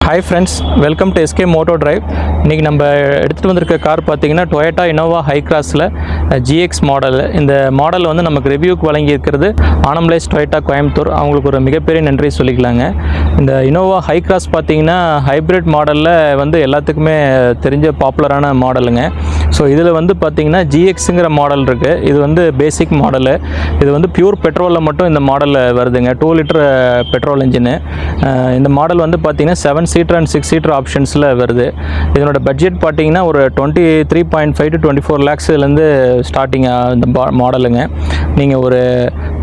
Hi friends, welcome to SK Moto Drive. இன்றைக்கி நம்ம எடுத்துகிட்டு வந்திருக்க கார் பார்த்தீங்கன்னா டொயோட்டா இனோவா ஹை கிராஸில் GX மாடல். இந்த மாடல் வந்து நமக்கு ரிவ்யூக்கு வழங்கியிருக்கிறது ஆனம்லேஸ் டொயோட்டா கோயம்புத்தூர். அவங்களுக்கு ஒரு மிகப்பெரிய நன்றி சொல்லிக்கலாங்க. இந்த இனோவா ஹை கிராஸ் பார்த்தீங்கன்னா ஹைப்ரிட் மாடலில் வந்து எல்லாத்துக்குமே தெரிஞ்ச பாப்புலரான மாடலுங்க. ஸோ இதில் வந்து பார்த்திங்கன்னா GXங்கிற மாடல் இருக்குது. இது வந்து பேசிக் மாடலு. இது வந்து பியூர் பெட்ரோலில் மட்டும் இந்த மாடலில் வருதுங்க. 2 லிட்டர் பெட்ரோல் இன்ஜினு. இந்த மாடல் வந்து பார்த்திங்கன்னா 7 சீட்டர் அண்ட் 6 சீட்டர் ஆப்ஷன்ஸில் வருது. இதனோட பட்ஜெட் பார்த்தீங்கன்னா ஒரு 23.5 to 24 lakhsலேருந்து ஸ்டார்டிங் இந்த மாடலுங்க. நீங்கள் ஒரு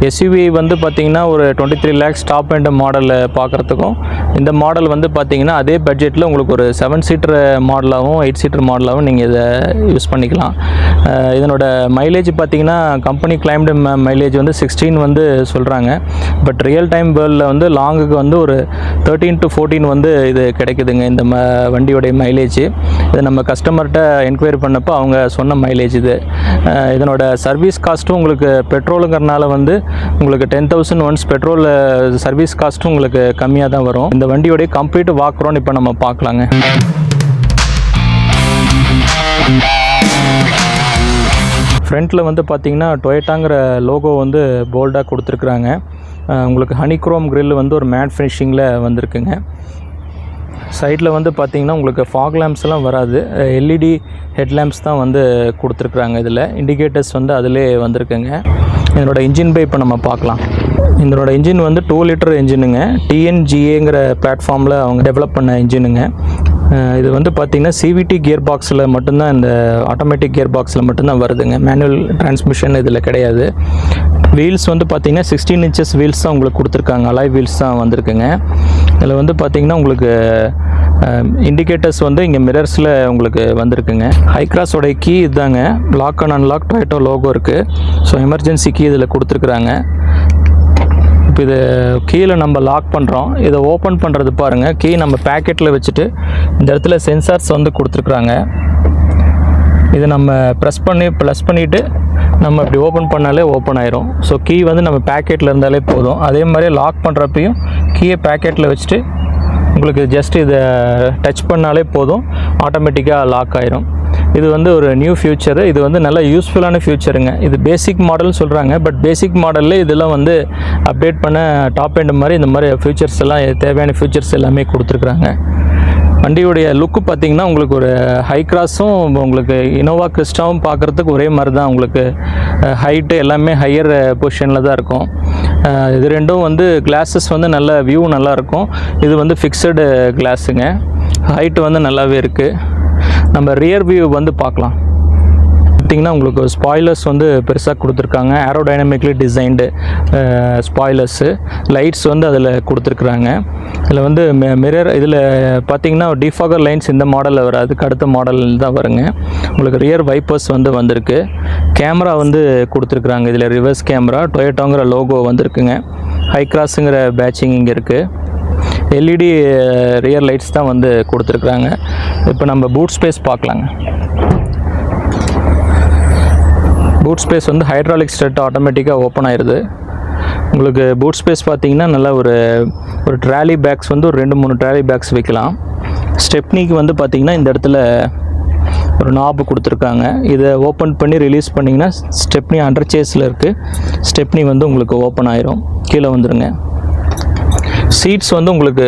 எஸ்யூவி வந்து பார்த்தீங்கன்னா ஒரு 23 lakhs டாப் அண்ட் மாடலில் பார்க்குறதுக்கும் இந்த மாடல் வந்து பார்த்தீங்கன்னா அதே பட்ஜெட்டில் உங்களுக்கு ஒரு 7 சீட்டர் மாடலாகவும் 8 சீட்டர் மாடலாகவும் நீங்கள் இதை யூஸ் பண்ணிக்கலாம். இதனோட மைலேஜ் பார்த்தீங்கன்னா கம்பெனி கிளைம்டு மைலேஜ் வந்து 16 வந்து சொல்கிறாங்க. பட் ரியல் டைம் வேர்ல்டில் வந்து லாங்குக்கு வந்து ஒரு 13 to 14 வந்து இது கிடைக்குதுங்க. இந்த வண்டியோடைய மைலேஜ் இது நம்ம கஸ்டமர்கிட்ட என்கொயரி பண்ணப்போ அவங்க சொன்ன மைலேஜ் இது. இதனோட சர்வீஸ் காஸ்ட்டும் உங்களுக்கு பெட்ரோலுங்கிறனால வந்து உங்களுக்கு 10,000 ஒன்ஸ் பெட்ரோல் சர்வீஸ் காஸ்ட்டும் உங்களுக்கு கம்மியாக தான் வரும். இந்த வண்டியோடைய கம்ப்ளீட் வாக் அரவுண்ட் இப்போ நம்ம பார்க்கலாங்க. ஃப்ரண்ட்டில் வந்து பார்த்திங்கன்னா டொயோட்டாங்கிற லோகோ வந்து போல்டாக கொடுத்துருக்குறாங்க. உங்களுக்கு ஹனிக்ரோம் கிரில் வந்து ஒரு மேட் ஃபினிஷிங்கில் வந்திருக்குங்க. சைடில் வந்து பார்த்திங்கன்னா உங்களுக்கு ஃபாக் லேம்ப்ஸ்லாம் வராது. எல்இடி ஹெட்லேம்ப்ஸ் தான் வந்து கொடுத்துருக்குறாங்க. இதில் இண்டிகேட்டர்ஸ் வந்து அதிலே வந்திருக்குங்க. இதனோட இன்ஜின் பை இப்போ நம்ம பார்க்கலாம். இதனோட இன்ஜின் வந்து 2 லிட்டர் இன்ஜினுங்க. TNGAங்கிற பிளாட்ஃபார்மில் அவங்க டெவலப் பண்ண இன்ஜினுங்க. இது வந்து பார்த்திங்கன்னா CVT கியர் பாக்ஸில் மட்டும்தான், இந்த ஆட்டோமேட்டிக் கியர் பாக்ஸில் மட்டும்தான் வருதுங்க. மேனுவல் டிரான்ஸ்மிஷன் இதில் கிடையாது. வீல்ஸ் வந்து பார்த்திங்கன்னா 16 inches வீல்ஸ் தான் உங்களுக்கு கொடுத்துருக்காங்க. அலாய் வீல்ஸ் தான் வந்திருக்குங்க. இதில் வந்து பார்த்திங்கன்னா உங்களுக்கு இண்டிகேட்டர்ஸ் வந்து இங்கே மிரர்ஸில் உங்களுக்கு வந்திருக்குங்க. ஹை கிராஸோடைய கீ இதுதாங்க. Lock and unlock Toyota logo இருக்குது. ஸோ எமர்ஜென்சி கீ இதில் கொடுத்துருக்குறாங்க. இப்போ இது கீழே நம்ம லாக் பண்ணுறோம். இதை ஓப்பன் பண்ணுறது பாருங்கள். கீ நம்ம பேக்கெட்டில் வச்சுட்டு இந்த இடத்துல சென்சார்ஸ் வந்து கொடுத்துருக்குறாங்க. இதை நம்ம ப்ளஸ் பண்ணிவிட்டு நம்ம இப்படி ஓப்பன் பண்ணாலே ஓப்பன் ஆயிரும். ஸோ கீ வந்து நம்ம பேக்கெட்டில் இருந்தாலே போதும். அதே மாதிரி லாக் பண்ணுறப்பையும் கீயை பேக்கெட்டில் வச்சுட்டு உங்களுக்கு ஜஸ்ட் இதை டச் பண்ணாலே போதும், ஆட்டோமேட்டிக்காக லாக் ஆயிரும். இது வந்து ஒரு நியூ ஃபியூச்சரு. இது வந்து நல்ல யூஸ்ஃபுல்லான ஃபியூச்சருங்க. இது பேசிக் மாடல் சொல்கிறாங்க. பட் பேசிக் மாடலில் இதெல்லாம் வந்து அப்டேட் பண்ண டாப் எண்ட் மாதிரி இந்த மாதிரி ஃபியூச்சர்ஸ் எல்லாம், தேவையான ஃபியூச்சர்ஸ் எல்லாமே கொடுத்துருக்குறாங்க. வண்டியுடைய லுக்கு பார்த்திங்கன்னா உங்களுக்கு ஒரு ஹை கிராஸும் உங்களுக்கு இனோவா கிறிஸ்டாவும் பார்க்குறதுக்கு ஒரே மாதிரி தான். உங்களுக்கு ஹைட்டு எல்லாமே ஹையர் பொசிஷனில் தான் இருக்கும். இது ரெண்டும் வந்து கிளாஸஸ் வந்து நல்ல வியூ நல்லாயிருக்கும். இது வந்து ஃபிக்ஸடு கிளாஸுங்க. ஹைட்டு வந்து நல்லாவே இருக்குது. நம்ம ரியர் வியூ வந்து பார்க்கலாம். பார்த்திங்கன்னா உங்களுக்கு ஸ்பாய்லர்ஸ் வந்து பெருசாக கொடுத்துருக்காங்க. ஏரோடைனமிக்லி டிசைன்டு ஸ்பாய்லர்ஸு, லைட்ஸ் வந்து அதில் கொடுத்துருக்குறாங்க. இதில் வந்து மிரர், இதில் பார்த்திங்கன்னா டிஃபாகர் லைன்ஸ் இந்த மாடலில் வராது, அடுத்த மாடல் தான் வருங்க. உங்களுக்கு ரியர் வைப்பர்ஸ் வந்து வந்திருக்கு. கேமரா வந்து கொடுத்துருக்குறாங்க. இதில் ரிவர்ஸ் கேமரா, டொயோட்டாங்கிற லோகோ வந்திருக்குங்க. ஹை கிராஸுங்கிற பேட்சிங் இங்கே இருக்குது. எல்இடி ரியர் லைட்ஸ் தான் வந்து கொடுத்துருக்குறாங்க. இப்போ நம்ம பூட் ஸ்பேஸ் பார்க்கலாங்க. பூட் ஸ்பேஸ் வந்து ஹைட்ராலிக் ஸ்டட் ஆட்டோமேட்டிக்காக ஓப்பன் ஆயிடுது. உங்களுக்கு பூட் ஸ்பேஸ் பார்த்திங்கன்னா நல்லா ஒரு ட்ராலி பேக்ஸ் வந்து ஒரு 2-3 ட்ராலி பேக்ஸ் வைக்கலாம். ஸ்டெப்னிக்கு வந்து பார்த்திங்கன்னா இந்த இடத்துல ஒரு நாபு கொடுத்துருக்காங்க. இதை ஓப்பன் பண்ணி ரிலீஸ் பண்ணிங்கன்னா ஸ்டெப்னி அண்டர் சேஸில் இருக்குது. ஸ்டெப்னி வந்து உங்களுக்கு ஓப்பன் ஆயிரும், கீழே வந்துடுங்க. சீட்ஸ் வந்து உங்களுக்கு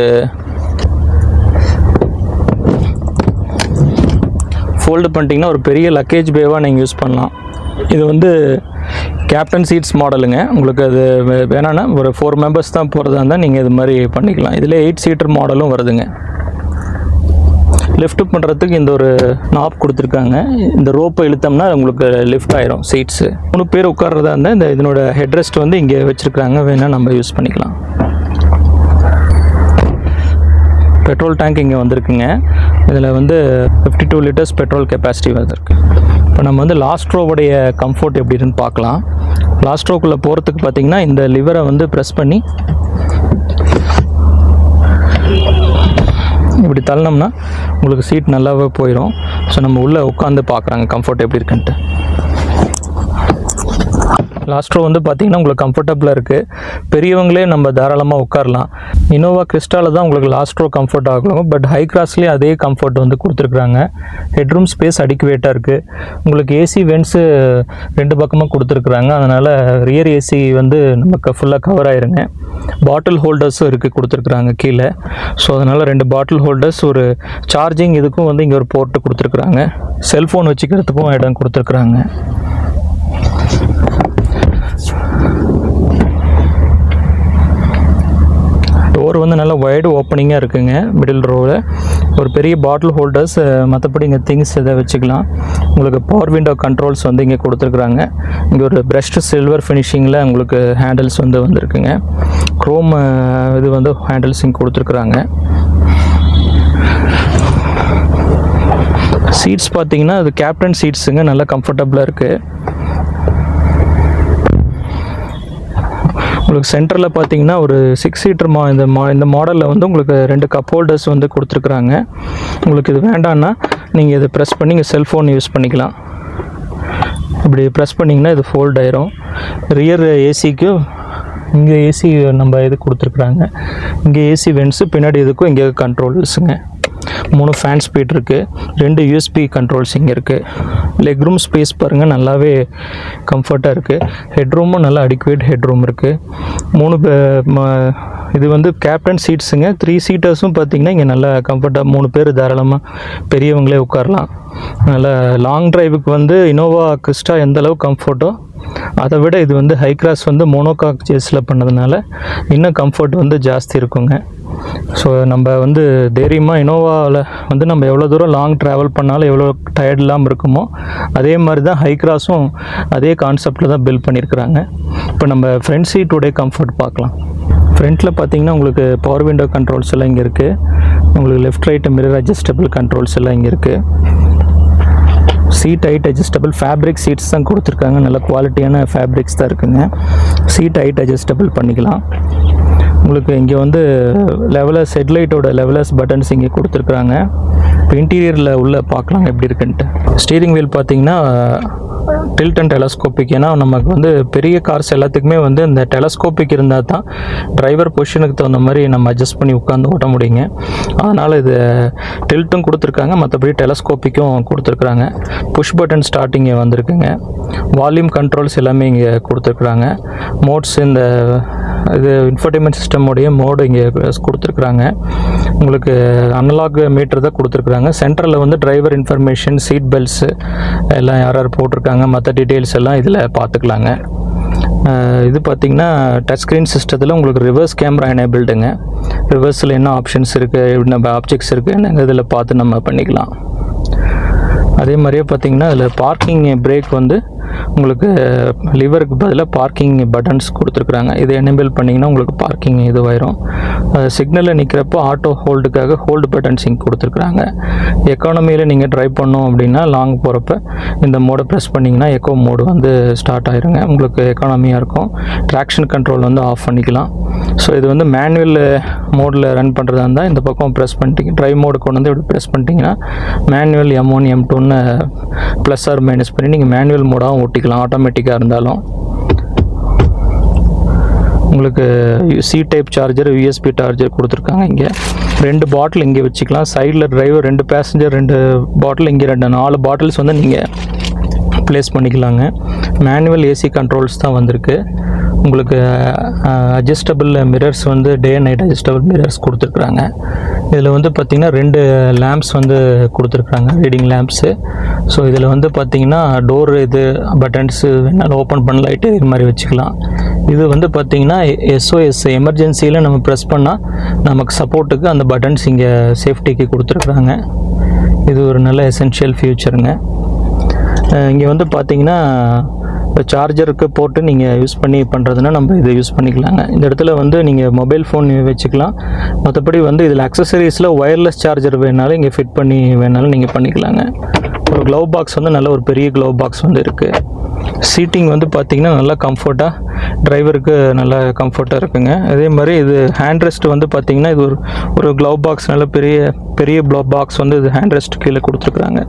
ஃபோல்டு பண்ணிட்டீங்கன்னா ஒரு பெரிய லக்கேஜ் பேவாக நீங்கள் யூஸ் பண்ணலாம். இது வந்து கேப்டன் சீட்ஸ் மாடலுங்க. உங்களுக்கு அது வேணான்னா ஒரு 4 members தான் போகிறதா இருந்தால் நீங்கள் இது மாதிரி பண்ணிக்கலாம். இதில் 8 சீட்டர் மாடலும் வருதுங்க. லிஃப்ட் பண்ணுறதுக்கு இந்த ஒரு நாப் கொடுத்துருக்காங்க. இந்த ரோப்பை இழுத்தோம்னா உங்களுக்கு லிஃப்ட் ஆயிரும் சீட்ஸு. 3 பேர் உட்கார்றதா இருந்தால் இதனோட ஹெட்ரெஸ்ட் வந்து இங்கே வச்சுருக்காங்க. வேணால் நம்ம யூஸ் பண்ணிக்கலாம். பெட்ரோல் டேங்க் இங்கே வந்திருக்குங்க. இதில் வந்து 52 liters பெட்ரோல் கெப்பாசிட்டி வந்திருக்கு. இப்போ நம்ம வந்து லாஸ்ட் ரோவுடைய கம்ஃபர்ட் எப்படி இருக்குன்னு பார்க்கலாம். லாஸ்ட் ரோக்குள்ளே போகிறதுக்கு பார்த்திங்கன்னா இந்த லிவரை வந்து ப்ரெஸ் பண்ணி இப்படி தள்ளனோம்னா உங்களுக்கு சீட் நல்லாவே போயிடும். ஸோ நம்ம உள்ளே உட்காந்து பார்க்குறாங்க கம்ஃபர்ட் எப்படி இருக்குன்ட்டு. லாஸ்ட் ரோ வந்து பார்த்திங்கன்னா உங்களுக்கு கம்ஃபர்டபுளாக இருக்குது. பெரியவங்களே நம்ம தாராளமாக உட்காரலாம். இனோவா கிறிஸ்டாவில் தான் உங்களுக்கு லாஸ்ட் ரோ கம்ஃபர்ட் ஆகும். பட் ஹை கிராஸ்லேயே அதே கம்ஃபர்ட் வந்து கொடுத்துருக்குறாங்க. ஹெட்ரூம் ஸ்பேஸ் அடிக்குவேட்டாக இருக்குது. உங்களுக்கு ஏசி வென்ட்ஸு 2 பக்கமாக கொடுத்துருக்குறாங்க. அதனால் ரியர் ஏசி வந்து நமக்கு ஃபுல்லாக கவர் ஆயிருங்க. பாட்டில் ஹோல்டர்ஸும் இருக்குது கொடுத்துருக்குறாங்க கீழே. ஸோ அதனால் 2 பாட்டில் ஹோல்டர்ஸ், ஒரு சார்ஜிங் இதுக்கும் வந்து இங்கே ஒரு போர்ட்டு கொடுத்துருக்குறாங்க. செல்ஃபோன் வச்சுக்கிறதுக்கும் இடம் கொடுத்துருக்குறாங்க. டோர் வந்து நல்லா வைடு ஓப்பனிங்காக இருக்குங்க. மிடில் ரோவில் ஒரு பெரிய பாட்டில் ஹோல்டர்ஸ், மற்றபடி இங்கே திங்ஸ் இதை வச்சுக்கலாம். உங்களுக்கு பவர் விண்டோ கண்ட்ரோல்ஸ் வந்து இங்கே கொடுத்துருக்குறாங்க. இங்கே ஒரு பிரஷ்டு சில்வர் ஃபினிஷிங்கில் உங்களுக்கு ஹேண்டில்ஸ் வந்து வந்துருக்குங்க. க்ரோம் இது வந்து ஹேண்டில்ஸ் இங்கே கொடுத்துருக்குறாங்க. சீட்ஸ் பார்த்தீங்கன்னா அது கேப்டன் சீட்ஸுங்க, நல்லா கம்ஃபர்டபுளாக இருக்குது. உங்களுக்கு சென்டரில் பார்த்தீங்கன்னா ஒரு 6 சீட்டர் இந்த மாடலில் வந்து உங்களுக்கு 2 கப் ஹோல்டர்ஸ் வந்து கொடுத்துருக்குறாங்க. உங்களுக்கு இது வேண்டான்னா நீங்கள் இதை ப்ரெஸ் பண்ணி இங்கே செல்ஃபோன் யூஸ் பண்ணிக்கலாம். இப்படி ப்ரெஸ் பண்ணிங்கன்னா இது ஃபோல்ட் ஆயிரும். ரியர் ஏசிக்கு இங்கே ஏசி நம்ம இது கொடுத்துருக்குறாங்க. இங்கே ஏசி வென்ட்ஸு, பின்னாடி இதுக்கும் இங்கே கண்ட்ரோல்ஸுங்க. 3 ஃபேன் ஸ்பீட் இருக்குது. 2 யூஎஸ்பி கண்ட்ரோல்ஸ் இங்கே இருக்குது. லெக் ரூம் ஸ்பேஸ் பாருங்கள், நல்லாவே கம்ஃபர்ட்டாக இருக்குது. ஹெட்ரூமும் நல்லா அடிக்குவேட் ஹெட்ரூம் இருக்குது. 3 இது வந்து கேப்டன் சீட்ஸுங்க. 3 சீட்டர்ஸும் பார்த்திங்கன்னா இங்கே நல்லா கம்ஃபர்ட்டாக 3 பேர் தாராளமாக பெரியவங்களே உட்காரலாம். நல்லா லாங் ட்ரைவுக்கு வந்து இனோவா கிறிஸ்டா எந்த அளவுக்கு கம்ஃபர்ட்டோ அதை விட இது வந்து ஹை கிராஸ் வந்து மோனோகாக் சேஸில் பண்ணதுனால இன்னும் கம்ஃபர்ட் வந்து ஜாஸ்தி இருக்குங்க. ஸோ நம்ம வந்து தைரியமாக இனோவாவில் வந்து நம்ம எவ்வளோ தூரம் லாங் ட்ராவல் பண்ணாலும் எவ்வளோ டயர்ட் இல்லாமல் இருக்குமோ அதே மாதிரி தான் ஹை கிராஸும் அதே கான்செப்டில் தான் பில்ட் பண்ணியிருக்கிறாங்க. இப்போ நம்ம ஃப்ரண்ட் சீட்டோடைய கம்ஃபர்ட் பார்க்கலாம். ஃப்ரண்ட்டில் பார்த்தீங்கன்னா உங்களுக்கு பவர் விண்டோ கண்ட்ரோல்ஸ் எல்லாம் இங்கே இருக்குது. உங்களுக்கு left right mirror adjustable controls எல்லாம் இங்கே இருக்குது. Seat height adjustable fabric seats தான் கொடுத்துருக்காங்க. நல்ல குவாலிட்டியான ஃபேப்ரிக்ஸ் தான் இருக்குங்க. சீட் ஹைட் அட்ஜஸ்டபிள் பண்ணிக்கலாம். உங்களுக்கு இங்கே வந்து லெவலர்ஸ் ஹெட்லைட்டோட லெவலர்ஸ் பட்டன்ஸ் இங்கே கொடுத்துருக்குறாங்க. இப்போ இன்டீரியரில் உள்ளே பார்க்கலாம் எப்படி இருக்குன்ட்டு. ஸ்டீரிங் வீல் பார்த்தீங்கன்னா டில்ட் அண்ட் டெலஸ்கோபிக். ஏன்னா நமக்கு வந்து பெரிய கார்ஸ் எல்லாத்துக்குமே வந்து இந்த டெலஸ்கோபிக் இருந்தால் தான் டிரைவர் பொசிஷனுக்கு தகுந்த மாதிரி நம்ம அட்ஜஸ்ட் பண்ணி உட்காந்து ஓட்ட முடியுங்க. அதனால் இது டில்ட்டும் கொடுத்துருக்காங்க, மற்றபடி டெலஸ்கோப்பிக்கும் கொடுத்துருக்குறாங்க. புஷ் பட்டன் ஸ்டார்டிங்கே வந்திருக்குங்க. வால்யூம் கண்ட்ரோல்ஸ் எல்லாமே இங்கே கொடுத்துருக்குறாங்க. மோட்ஸ் இந்த இது இன்ஃபர்டைன்மெண்ட் சிஸ்டமோடைய மோடு இங்கே கொடுத்துருக்குறாங்க. உங்களுக்கு அனலாக் மீட்டர் தான் கொடுத்துருக்குறாங்க. சென்டரில் வந்து டிரைவர் இன்ஃபர்மேஷன், சீட் பெல்ட்ஸு எல்லாம் யார் யார் போட்டிருக்காங்க, மற்ற டீட்டெயில்ஸ் எல்லாம் இதில் பார்த்துக்கலாங்க. இது பார்த்திங்கன்னா டச் ஸ்க்ரீன் சிஸ்டத்தில் உங்களுக்கு ரிவர்ஸ் கேமரா எனேபிள்டுங்க. ரிவர்ஸில் என்ன ஆப்ஷன்ஸ் இருக்குது, நம்ம ஆப்ஜெக்ட்ஸ் இருக்குது என்ன இதில் பார்த்து நம்ம பண்ணிக்கலாம். அதே மாதிரியே பார்த்திங்கன்னா அதில் பார்க்கிங் பிரேக் வந்து உங்களுக்கு லிவருக்கு பதிலாக பார்க்கிங் பட்டன்ஸ் கொடுத்துருக்குறாங்க. இதை எனேபிள் பண்ணிங்கன்னா உங்களுக்கு பார்க்கிங் இதுவாயிரும். சிக்னலில் நிற்கிறப்போ ஆட்டோ ஹோல்டுக்காக ஹோல்டு பட்டன்ஸ் இங்கே கொடுத்துருக்குறாங்க. எக்கானமியில் நீங்கள் ட்ரைவ் பண்ணோம் அப்படின்னா லாங் போகிறப்ப இந்த மோடை ப்ரெஸ் பண்ணிங்கன்னா எக்கோ மோடு வந்து ஸ்டார்ட் ஆயிருங்க. உங்களுக்கு எக்கானமியாக இருக்கும். ட்ராக்ஷன் கண்ட்ரோல் வந்து ஆஃப் பண்ணிக்கலாம். ஸோ இது வந்து மேனுவல் மோடில் ரன் பண்ணுறதா இருந்தால் இந்த பக்கம் ப்ரெஸ் பண்ணிட்டீங்க, ட்ரைவ் மோடு கொண்டு வந்து இப்படி ப்ரெஸ் பண்ணிட்டீங்கன்னா மேனுவல் M1 M2ன்னு ப்ளஸ் ஆர் மைனஸ் பண்ணி நீங்கள் மேனுவல் மோடாகவும் ஓட்டிக்கலாம். ஆட்டோமேட்டிக்காக இருந்தாலும் உங்களுக்கு C type charger, USB charger கொடுத்துருக்காங்க. இங்கே 2 பாட்டில் இங்கே வச்சுக்கலாம். சைடில் டிரைவர் 2 பேசஞ்சர் 2 பாட்டில், இங்கே 4 பாட்டில்ஸ் வந்து நீங்கள் ப்ளேஸ் பண்ணிக்கலாங்க. மேனுவல் ஏசி கண்ட்ரோல்ஸ் தான் வந்திருக்கு. உங்களுக்கு அட்ஜஸ்டபிள் மிரர்ஸ் வந்து day and night adjustable mirrors கொடுத்துருக்குறாங்க. இதில் வந்து பார்த்திங்கன்னா 2 லேம்ப்ஸ் வந்து கொடுத்துருக்குறாங்க, ரீடிங் லேம்ப்ஸு. ஸோ இதில் வந்து பார்த்திங்கன்னா டோர் இது பட்டன்ஸு வேணாலும் ஓப்பன் பண்ண லைட்டு இது மாதிரி வச்சுக்கலாம். இது வந்து பார்த்திங்கன்னா SOS எமர்ஜென்சியில் நம்ம ப்ரெஸ் பண்ணால் நமக்கு சப்போர்ட்டுக்கு அந்த பட்டன்ஸ் இங்கே சேஃப்டிக்கு கொடுத்துருக்குறாங்க. இது ஒரு நல்ல எசென்ஷியல் ஃபியூச்சருங்க. இங்கே வந்து பார்த்திங்கன்னா இப்போ சார்ஜருக்கு போட்டு நீங்கள் யூஸ் பண்ணி பண்ணுறதுனா நம்ம இதை யூஸ் பண்ணிக்கலாங்க. இந்த இடத்துல வந்து நீங்கள் மொபைல் ஃபோன் வச்சுக்கலாம். மற்றபடி வந்து இதில் அக்சசரிஸில் ஒயர்லெஸ் சார்ஜர் வேணாலும் இங்கே ஃபிட் பண்ணி வேணாலும் நீங்கள் பண்ணிக்கலாங்க. ஒரு க்ளவ் பாக்ஸ் வந்து நல்ல ஒரு பெரிய க்ளவ் பாக்ஸ் வந்து இருக்குது. சீட்டிங் வந்து பார்த்திங்கன்னா நல்லா கம்ஃபர்ட்டாக டிரைவருக்கு நல்லா கம்ஃபர்ட்டாக இருக்குங்க. அதே மாதிரி இது ஹேண்ட் ரெஸ்ட் வந்து பார்த்திங்கன்னா இது ஒரு க்ளவ் பாக்ஸ் நல்ல பெரிய க்ளவ் பாக்ஸ் வந்து இது ஹேண்ட் ரெஸ்ட் கீழே கொடுத்துருக்குறாங்க.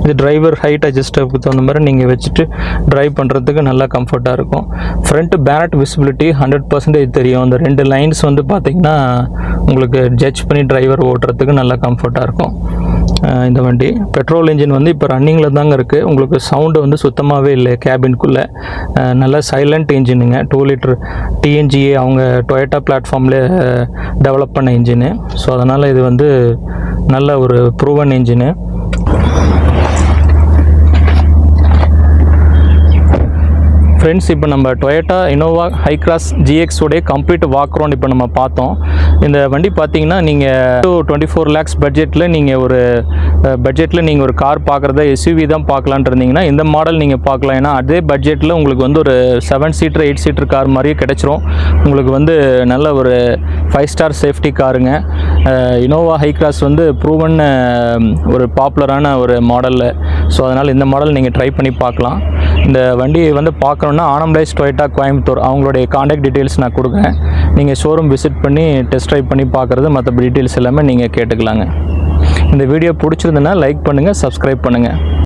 இது டிரைவர் ஹைட் அட்ஜஸ்டருக்கு தகுந்த மாதிரி நீங்கள் வச்சுட்டு ட்ரைவ் பண்ணுறதுக்கு நல்லா கம்ஃபர்ட்டாக இருக்கும். ஃப்ரண்ட் பேனட் விசிபிலிட்டி 100% தெரியும். அந்த 2 லைன்ஸ் வந்து பார்த்திங்கன்னா உங்களுக்கு ஜட்ஜ் பண்ணி டிரைவர் ஓட்டுறதுக்கு நல்லா கம்ஃபர்ட்டாக இருக்கும். இந்த வண்டி பெட்ரோல் இன்ஜின் வந்து இப்போ ரன்னிங்கில் தாங்க இருக்குது. உங்களுக்கு சவுண்டு வந்து சுத்தமாகவே இல்லை கேபின்குள்ளே. நல்லா சைலண்ட் இன்ஜினுங்க. 2 லிட்டர் டிஎன்ஜிஏ அவங்க டொயோட்டா பிளாட்ஃபார்ம்லேயே டெவலப் பண்ண இன்ஜினு. ஸோ அதனால் இது வந்து நல்ல ஒரு ப்ரூவன் இன்ஜினு. ஃப்ரெண்ட்ஸ், இப்போ நம்ம டொயோட்டா இனோவா ஹைக்ராஸ் GX உடைய கம்ப்ளீட் வாக் ரவுண்ட் இப்போ நம்ம பார்த்தோம். இந்த வண்டி பார்த்தீங்கன்னா நீங்கள் 24 lakhs பட்ஜெட்டில் நீங்கள் ஒரு கார் பார்க்குறத SUV தான் பார்க்கலான்ட்டு இருந்தீங்கன்னா இந்த மாடல் நீங்கள் பார்க்கலாம். ஏன்னா அதே பட்ஜெட்டில் உங்களுக்கு வந்து ஒரு 7 சீட்டர் 8 சீட்டர் கார் மாதிரியே கிடச்சிரும். உங்களுக்கு வந்து நல்ல ஒரு 5 ஸ்டார் சேஃப்டி காருங்க. இனோவா ஹைக்ராஸ் வந்து ப்ரூவன் ஒரு பாப்புலரான ஒரு மாடலில். ஸோ அதனால் இந்த மாடல் நீங்கள் ட்ரை பண்ணி பார்க்கலாம். இந்த வண்டியை வந்து பார்க்கணுன்னா ஆனம்டைஸ் டொயோட்டா கோயம்புத்தூர் அவங்களுடைய காண்டாக்ட் டீட்டெயில்ஸ் நான் கொடுக்குறேன். நீங்கள் ஷோரூம் விசிட் பண்ணி டெஸ்ட் ட்ரைவ் பண்ணி பார்க்குறது மற்ற டீட்டெயில்ஸ் எல்லாமே நீங்கள் கேட்டுக்கலாங்க. இந்த வீடியோ பிடிச்சிருந்துன்னா லைக் பண்ணுங்கள், சப்ஸ்கிரைப் பண்ணுங்கள்.